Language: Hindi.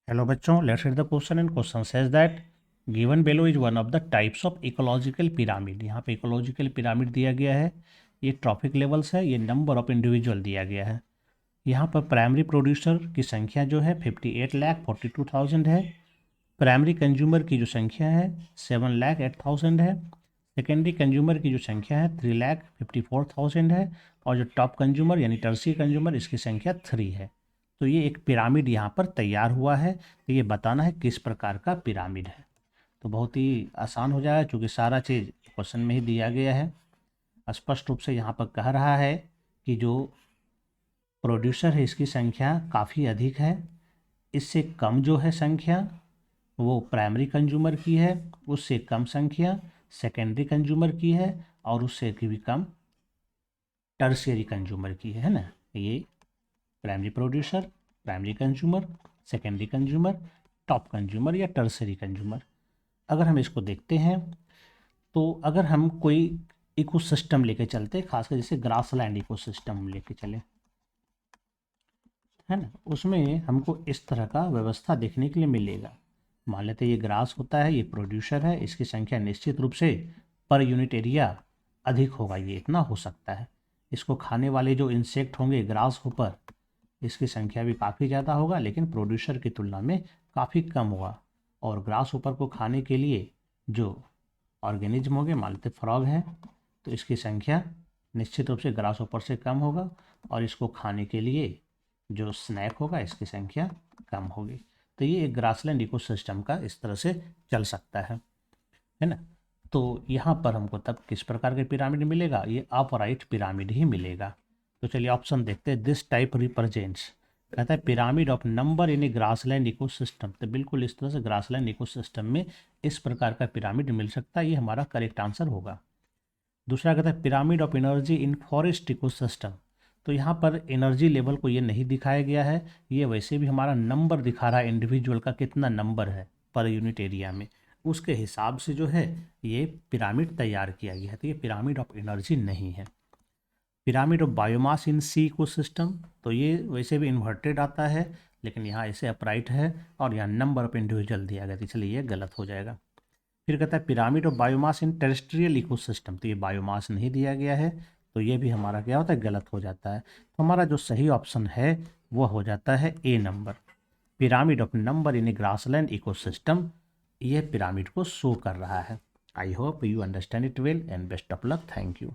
Hello बच्चों, let's read the question and question says that given below is one of the types of ecological pyramid। यहाँ पे ecological pyramid दिया गया है, ये ट्रॉपिक लेवल्स है, ये नंबर ऑफ इंडिविजुअल दिया गया है। यहाँ पर प्राइमरी प्रोड्यूसर की संख्या जो है 58,42,000 है। प्राइमरी कंज्यूमर की जो संख्या है 7,08,000 है। सेकेंडरी कंज्यूमर की जो संख्या है 3,54,000 है। और जो टॉप कंज्यूमर यानी टर्सी कंज्यूमर इसकी संख्या 3 है। तो ये एक पिरामिड यहाँ पर तैयार हुआ है। तो ये बताना है किस प्रकार का पिरामिड है। तो बहुत ही आसान हो जाएगा क्योंकि सारा चीज़ क्वेश्चन में ही दिया गया है। स्पष्ट रूप से यहाँ पर कह रहा है कि जो प्रोड्यूसर है इसकी संख्या काफ़ी अधिक है, इससे कम जो है संख्या वो प्राइमरी कंज्यूमर की है, उससे कम संख्या सेकेंडरी कंज्यूमर की है और उससे भी कम टर्शियरी कंज्यूमर की है ना। ये primary producer, primary consumer, secondary consumer, top consumer या टर्शियरी कंज्यूमर। अगर हम इसको देखते हैं तो अगर हम कोई इकोसिस्टम लेके चलते, खासकर जैसे ग्रासलैंड इकोसिस्टम लेके चले, है ना, उसमें हमको इस तरह का व्यवस्था देखने के लिए मिलेगा। मान लेते ये ग्रास होता है, ये प्रोड्यूसर है, इसकी संख्या निश्चित रूप से पर यूनिट एरिया अधिक होगा, ये इतना हो सकता है। इसको खाने वाले जो इंसेक्ट होंगे ग्रास ऊपर, इसकी संख्या भी काफ़ी ज़्यादा होगा लेकिन प्रोड्यूसर की तुलना में काफ़ी कम होगा। और ग्रास ऊपर को खाने के लिए जो ऑर्गेनिज्म होंगे, मान लेते फ्रॉग है, तो इसकी संख्या निश्चित रूप से ग्रास ऊपर से कम होगा और इसको खाने के लिए जो स्नैक होगा इसकी संख्या कम होगी। तो ये एक ग्रासलैंड इकोसिस्टम का इस तरह से चल सकता है ना। तो यहाँ पर हमको तब किस प्रकार के पिरामिड मिलेगा, ये अपराइट पिरामिड ही मिलेगा। तो चलिए ऑप्शन देखते हैं। दिस टाइप रिप्रेजेंट्स, कहता है pyramid of number in a grassland ecosystem. तो बिल्कुल इस तरह से ग्रासलैंड इकोसिस्टम में इस प्रकार का पिरामिड मिल सकता है, ये हमारा करेक्ट आंसर होगा। दूसरा कहता है pyramid of energy in forest ecosystem. तो यहाँ पर एनर्जी लेवल को ये नहीं दिखाया गया है, ये वैसे भी हमारा नंबर दिखा रहा है इंडिविजुअल का कितना नंबर है पर यूनिट एरिया में, उसके हिसाब से जो है ये पिरामिड तैयार किया गया है। तो ये पिरामिड ऑफ एनर्जी नहीं है। Pyramid of biomass in sea ecosystem, तो ये वैसे भी इन्वर्टेड आता है लेकिन यहाँ ऐसे अपराइट है और यहाँ नंबर ऑफ इंडिविजुअल दिया गया, तो इसलिए ये गलत हो जाएगा। फिर कहता है pyramid of biomass in terrestrial ecosystem, तो ये बायोमास नहीं दिया गया है, तो ये भी हमारा क्या होता है, गलत हो जाता है। तो हमारा जो सही ऑप्शन है वो हो जाता है a number, pyramid of number in a grassland ecosystem. ये पिरामिड को शो कर रहा है। I hope you understand it well and best of luck. Thank you.